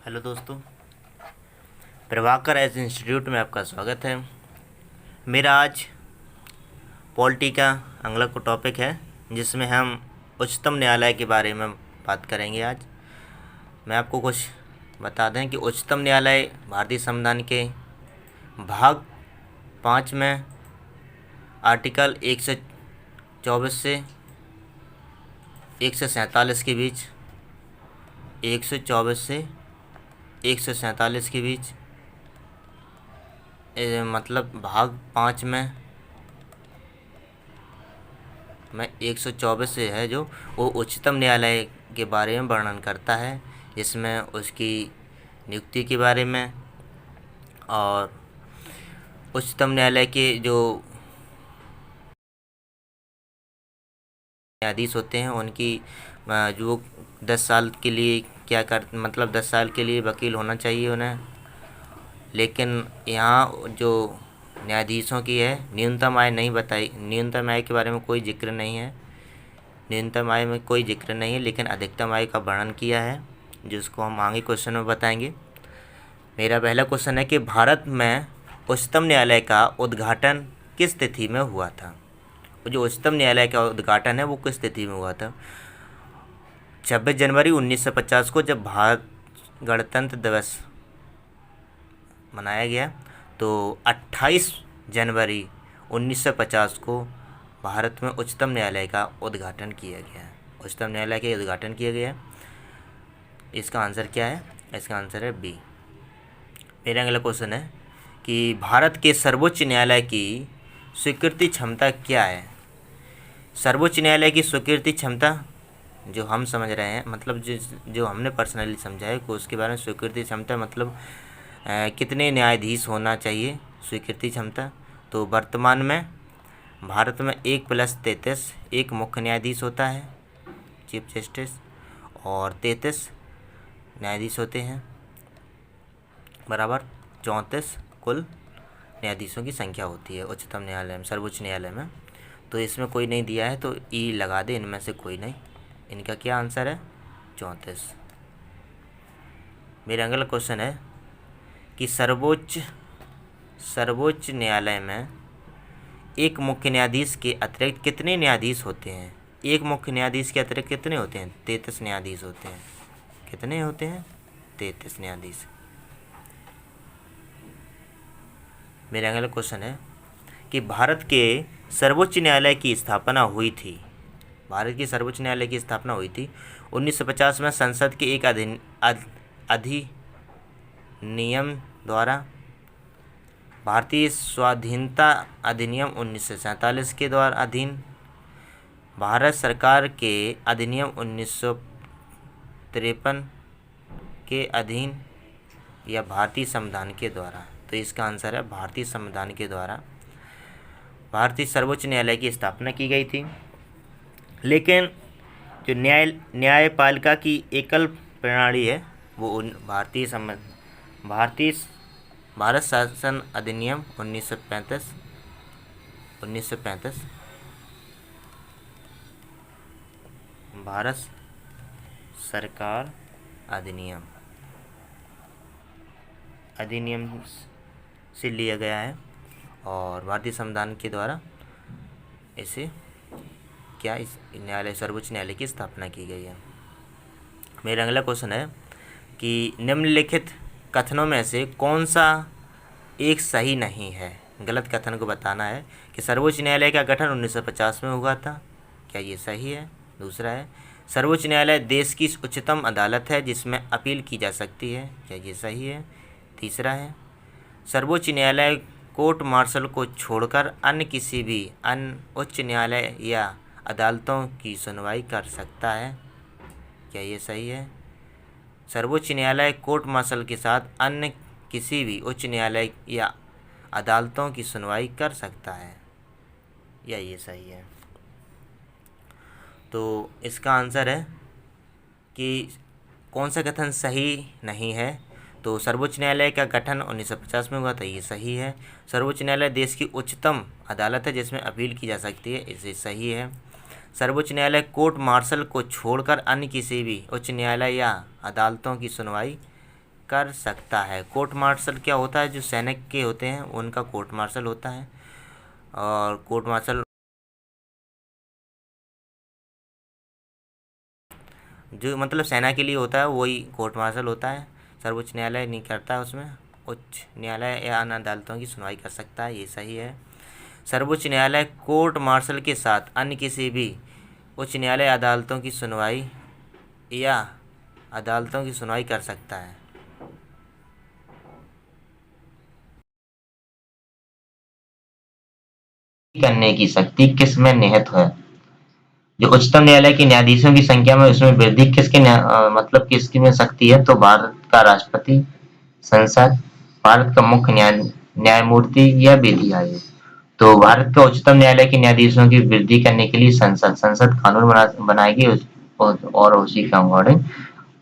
Hello दोस्तों, Prabhakar S institute में आपका स्वागत है। मेरा आज पॉलिटी का अगला को टॉपिक है जिसमें हम उच्चतम न्यायालय के बारे में बात करेंगे। आज मैं आपको कुछ बता दें कि उच्चतम न्यायालय भारतीय संविधान के भाग 5 में आर्टिकल 124 से 147 के बीच 124 से 147 के बीच मतलब भाग 5 में 124 से है जो वो उच्चतम न्यायालय के बारे में वर्णन करता है, जिसमें उसकी नियुक्ति के बारे में और उच्चतम न्यायालय के जो न्यायाधीश होते हैं उनकी जो 10 साल के लिए क्या कर मतलब 10 साल के लिए वकील होना चाहिए उन्हें। लेकिन यहाँ जो न्यायाधीशों की है न्यूनतम आय नहीं बताई, न्यूनतम आय के बारे में कोई जिक्र नहीं है, न्यूनतम आय में कोई जिक्र नहीं है, लेकिन अधिकतम आय का वर्णन किया है जिसको हम आगे क्वेश्चन में बताएंगे। मेरा पहला क्वेश्चन है कि भारत में उच्चतम न्यायालय का उद्घाटन किस तिथि में हुआ था। जो उच्चतम न्यायालय का उद्घाटन है वो किस तिथि में हुआ था। 26 जनवरी 1950 को जब भारत गणतंत्र दिवस मनाया गया, तो 28 जनवरी 1950 को भारत में उच्चतम न्यायालय का उद्घाटन किया गया। उच्चतम न्यायालय का उद्घाटन किया गया। इसका आंसर क्या है? इसका आंसर है बी। मेरा अगला क्वेश्चन है कि भारत के सर्वोच्च न्यायालय की स्वीकृति क्षमता क्या है। सर्वोच्च न्यायालय की स्वीकृति क्षमता जो हम समझ रहे हैं, मतलब जो हमने पर्सनली समझा है कि उसके बारे में स्वीकृति क्षमता मतलब कितने न्यायाधीश होना चाहिए स्वीकृति क्षमता। तो वर्तमान में भारत में 1+33 एक मुख्य न्यायाधीश होता है, चीफ जस्टिस, और 33 न्यायाधीश होते हैं, बराबर 34 कुल न्यायाधीशों की संख्या होती है उच्चतम न्यायालय में, सर्वोच्च न्यायालय में। तो इसमें कोई नहीं दिया है तो ई लगा दे, इनमें से कोई नहीं। इनका क्या आंसर है? 34। मेरा अगला क्वेश्चन है कि सर्वोच्च न्यायालय में एक मुख्य न्यायाधीश के अतिरिक्त कितने न्यायाधीश होते हैं। एक मुख्य न्यायाधीश के अतिरिक्त कितने होते हैं? 33 न्यायाधीश होते हैं। कितने होते हैं? 33 न्यायाधीश। मेरा अगला क्वेश्चन है कि भारत के सर्वोच्च न्यायालय की स्थापना हुई थी। भारत की सर्वोच्च न्यायालय की स्थापना हुई थी 1950 में संसद के एक अधिनियम द्वारा। भारतीय स्वाधीनता अधिनियम 1947 के द्वारा अधीन, भारत सरकार के अधिनियम 1953 के अधीन, या भारतीय संविधान के द्वारा। तो इसका आंसर है भारतीय संविधान के द्वारा भारतीय सर्वोच्च न्यायालय की स्थापना की गई थी। लेकिन जो न्यायपालिका की एकल प्रणाली है वो भारत शासन अधिनियम 1935 भारत सरकार अधिनियम से लिया गया है और भारतीय संविधान के द्वारा इस न्यायालय सर्वोच्च न्यायालय की स्थापना की गई है। मेरा अगला क्वेश्चन है कि निम्नलिखित कथनों में से कौन सा एक सही नहीं है। गलत कथन को बताना है कि सर्वोच्च न्यायालय का गठन 1950 में हुआ था, क्या ये सही है? दूसरा है सर्वोच्च न्यायालय देश की उच्चतम अदालत है जिसमें अपील की जा सकती है, क्या ये सही है? तीसरा है सर्वोच्च न्यायालय कोर्ट मार्शल को छोड़कर अन्य किसी भी अन्य उच्च न्यायालय या अदालतों की सुनवाई कर सकता है, क्या ये सही है? सर्वोच्च न्यायालय कोर्ट मार्शल के साथ अन्य किसी भी उच्च न्यायालय या अदालतों की सुनवाई कर सकता है, या ये सही है? तो इसका आंसर है कि कौन सा कथन सही नहीं है। तो सर्वोच्च न्यायालय का गठन 1950 में हुआ था, ये सही है। सर्वोच्च न्यायालय देश की उच्चतम अदालत है जिसमें अपील की जा सकती है, इसे सही है। सर्वोच्च न्यायालय कोर्ट मार्शल को छोड़कर अन्य किसी भी उच्च न्यायालय या अदालतों की सुनवाई कर सकता है। कोर्ट मार्शल क्या होता है, जो सैनिक के होते हैं उनका कोर्ट मार्शल होता है, और कोर्ट मार्शल जो मतलब सेना के लिए होता है वही कोर्ट मार्शल होता है। सर्वोच्च न्यायालय नहीं करता है, उसमें उच्च न्यायालय या अन्य अदालतों की सुनवाई कर सकता है, ये सही है। सर्वोच्च न्यायालय कोर्ट मार्शल के साथ अन्य किसी भी उच्च न्यायालय अदालतों की सुनवाई कर सकता है। करने की शक्ति किसमें निहित है? जो उच्चतम न्यायालय के न्यायाधीशों की संख्या में उसमें वृद्धि मतलब किसकी में शक्ति है? तो भारत का राष्ट्रपति, संसद, भारत का मुख्य न्यायमूर्ति या विधि आयोग। तो भारत के उच्चतम न्यायालय के न्यायाधीशों की वृद्धि करने के लिए संसद कानून बनाएगी, और उसी के अकॉर्डिंग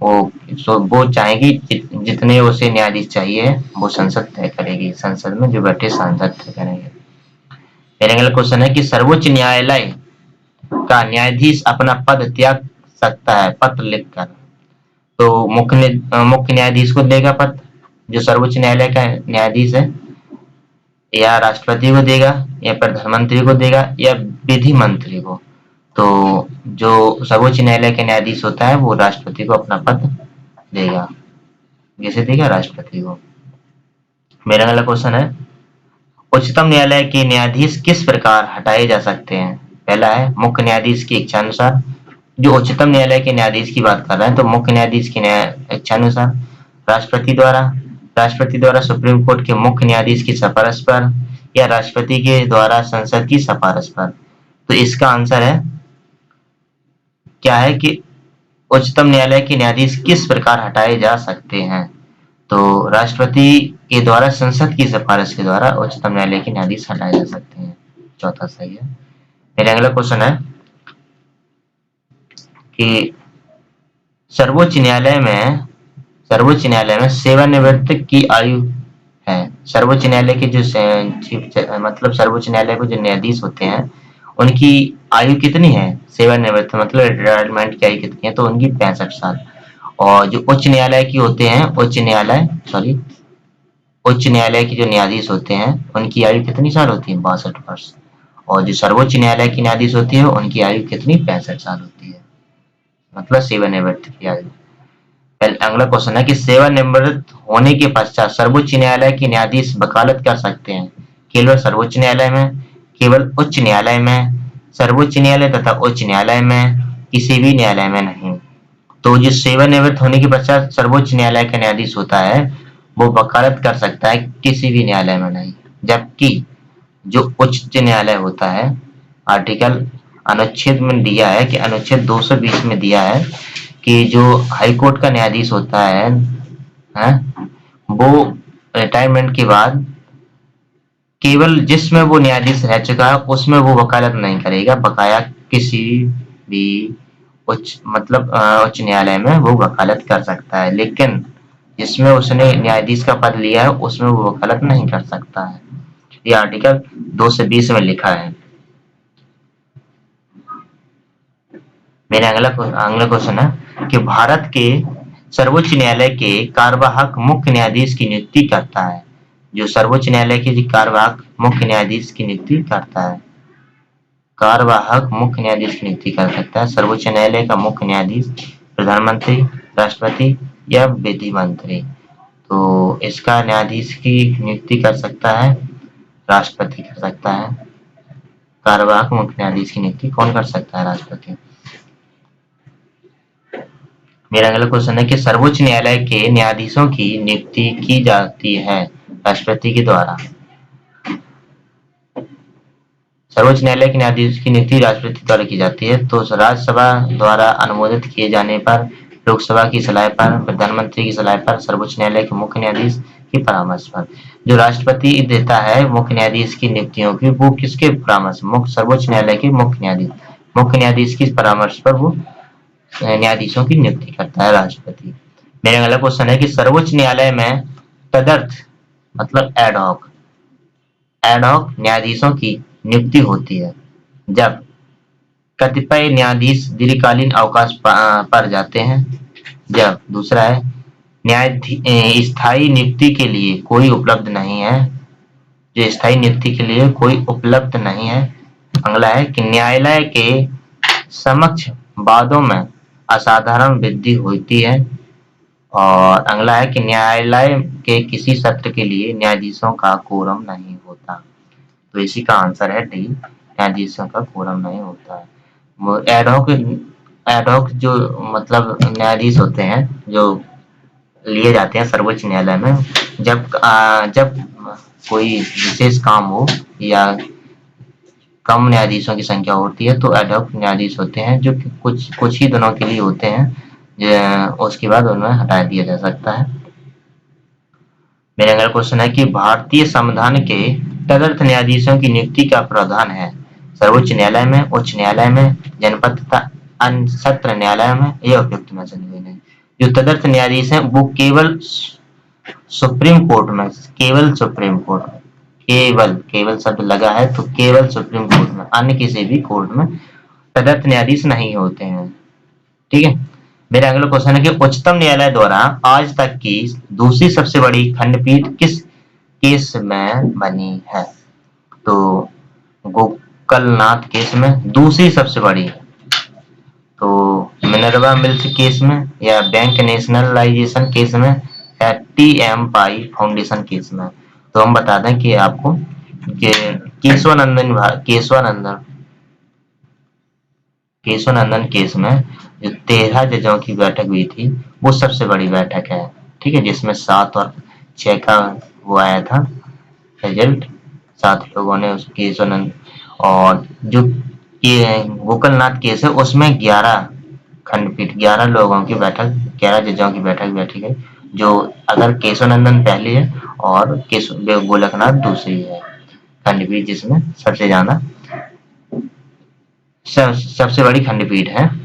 वो चाहेगी जितने उसे न्यायाधीश चाहिए वो संसद तय करेगी, संसद में जो बैठे सांसद तय करेंगे। मेरा अगला क्वेश्चन है कि सर्वोच्च न्यायालय का न्यायाधीश अपना पद त्याग सकता है पत्र लिखकर। तो मुख्य न्यायाधीश को देगा पत्र, जो सर्वोच्च न्यायालय का न्यायाधीश है, या राष्ट्रपति को देगा, या प्रधानमंत्री को देगा, या विधि मंत्री को। तो जो सर्वोच्च न्यायालय के न्यायाधीश होता है वो राष्ट्रपति को अपना पद देगा, किसे देगा? राष्ट्रपति को। मेरा अगला क्वेश्चन है उच्चतम न्यायालय के न्यायाधीश किस प्रकार हटाए जा सकते हैं? पहला है मुख्य न्यायाधीश की इच्छानुसार। जो उच्चतम न्यायालय के न्यायाधीश की बात कर रहे हैं तो मुख्य न्यायाधीश की इच्छानुसार, राष्ट्रपति द्वारा सुप्रीम कोर्ट के मुख्य न्यायाधीश की सिफारिश पर, या राष्ट्रपति के द्वारा संसद की सिफारिश पर। तो इसका आंसर है क्या है कि उच्चतम न्यायालय के न्यायाधीश किस प्रकार हटाए जा सकते हैं? तो राष्ट्रपति के द्वारा संसद की सिफारिश के द्वारा उच्चतम न्यायालय के न्यायाधीश हटाए जा सकते हैं। चौथा सही है। मेरा अगला क्वेश्चन है कि सर्वोच्च न्यायालय में सेवानिवृत्त की आयु है। सर्वोच्च न्यायालय के जो मतलब सर्वोच्च न्यायालय के जो न्यायाधीश होते हैं उनकी आयु कितनी है? सेवानिवृत्त मतलब रिटायरमेंट की आयु कितनी है? तो उनकी 65 साल। और जो उच्च न्यायालय की होते हैं उच्च न्यायालय के जो न्यायाधीश होते हैं उनकी आयु कितनी साल होती है? 62 वर्ष। और जो सर्वोच्च न्यायालय की न्यायाधीश होती है उनकी आयु कितनी? 65 साल होती है, मतलब सेवानिवृत्त की आयु। अगला क्वेश्चन है कि सेवानिवृत्त होने के पश्चात सर्वोच्च न्यायालय के न्यायाधीश वकालत कर सकते हैं केवल सर्वोच्च न्यायालय में, केवल उच्च न्यायालय में, सर्वोच्च न्यायालय तथा उच्च न्यायालय में, किसी भी न्यायालय में नहीं। तो जो सेवानिवृत्त होने के पश्चात सर्वोच्च न्यायालय का न्यायाधीश होता है वो वकालत कर सकता है, किसी भी न्यायालय में नहीं। जबकि जो उच्च न्यायालय होता है, आर्टिकल अनुच्छेद में दिया है कि अनुच्छेद 220 में दिया है कि जो हाई कोर्ट का न्यायाधीश होता है वो रिटायरमेंट के बाद केवल जिसमें वो न्यायाधीश रह चुका है उसमें वो वकालत नहीं करेगा, बकाया किसी भी उच्च न्यायालय में वो वकालत कर सकता है, लेकिन जिसमें उसने न्यायाधीश का पद लिया है उसमें वो वकालत नहीं कर सकता है। ये आर्टिकल 220 में लिखा है। मेरा अगला क्वेश्चन है कि भारत के सर्वोच्च न्यायालय के कार्यवाहक मुख्य न्यायाधीश की नियुक्ति करता है। जो सर्वोच्च न्यायालय के कार्यवाहक मुख्य न्यायाधीश की नियुक्ति करता है, कार्यवाहक मुख्य न्यायाधीश की नियुक्ति कर सकता है सर्वोच्च न्यायालय का मुख्य न्यायाधीश, प्रधानमंत्री, राष्ट्रपति या विधि मंत्री। तो इसका न्यायाधीश की नियुक्ति कर सकता है राष्ट्रपति कर सकता है। कार्यवाहक मुख्य न्यायाधीश की नियुक्ति कौन कर सकता है? राष्ट्रपति। मेरा अगला क्वेश्चन है कि सर्वोच्च न्यायालय के न्यायाधीशों की नियुक्ति की जाती है राष्ट्रपति के द्वारा। सर्वोच्च न्यायालय के न्यायाधीश की नियुक्ति राष्ट्रपति द्वारा की जाती है। तो राज्यसभा द्वारा अनुमोदित किए जाने पर, लोकसभा की सलाह पर, प्रधानमंत्री की सलाह पर, सर्वोच्च न्यायालय के मुख्य न्यायाधीश की परामर्श पर। जो राष्ट्रपति देता है मुख्य न्यायाधीश की नियुक्तियों की, वो किसके परामर्श? सर्वोच्च न्यायालय के मुख्य न्यायाधीश की परामर्श पर वो न्यायाधीशों की नियुक्ति करता है राष्ट्रपति। मेरा अगला क्वेश्चन है कि सर्वोच्च न्यायालय में तदर्थ मतलब एडहॉक न्यायाधीशों की नियुक्ति होती है जब कतिपय न्यायाधीश दीर्घकालीन अवकाश पर जाते हैं। जब दूसरा है स्थायी नियुक्ति के लिए कोई उपलब्ध नहीं है, जो स्थायी नियुक्ति के लिए कोई उपलब्ध नहीं है। अगला है कि न्यायालय के समक्ष वादों में असाधारण वृद्धि होती है। और अगला है कि न्यायालय के किसी सत्र के लिए न्यायाधीशों का कोरम नहीं होता। तो इसी का आंसर है डी, न्यायाधीशों का कोरम नहीं होता है। वो एडहॉक जो मतलब न्यायाधीश होते हैं जो लिए जाते हैं सर्वोच्च न्यायालय में, जब कोई विशेष काम हो या कम न्यायाधीशों की संख्या होती है तो एडहॉक न्यायाधीश होते हैं जो कि कुछ ही दिनों के लिए होते हैं, उसके बाद उन्हें हटा दिया जा सकता है। मेरा अगला क्वेश्चन है कि भारतीय संविधान के तदर्थ न्यायाधीशों की नियुक्ति का प्रावधान है? सर्वोच्च न्यायालय में, उच्च न्यायालय में, जनपद तथा अन्य सत्र न्यायालय में, या उपयुक्त में से नहीं। जो तदर्थ न्यायाधीश हैं वो केवल सुप्रीम कोर्ट में, केवल सुप्रीम कोर्ट में, केवल शब्द लगा है तो केवल सुप्रीम कोर्ट में, अन्य किसी भी कोर्ट में तदर्थ न्यायाधीश नहीं होते हैं। ठीक है। मेरा अगला क्वेश्चन है कि उच्चतम न्यायालय द्वारा आज तक की दूसरी सबसे बड़ी खंडपीठ किस केस में बनी है? तो गोकलनाथ केस में दूसरी सबसे बड़ी, तो मिनर्वा मिल्स केस में, या बैंक नेशनलाइजेशन केस में, या टीएम पाई फाउंडेशन केस में। तो हम बता दें कि आपको केशवानंदन केस में जो 13 जजों की बैठक हुई थी वो सबसे बड़ी बैठक है। ठीक है, जिसमें 7 और 6 का वो आया था रिजल्ट, 7 लोगों ने उस केशवानंद, और जो ये गोकलनाथ केस है उसमें 11 खंडपीठ, 11 लोगों की बैठक, 11 जजों की बैठक बैठी गई, जो अगर केशवानंदन पहली है और गोलकनाथ दूसरी है खंडपीठ, जिसमें सबसे ज्यादा सबसे बड़ी खंडपीठ है।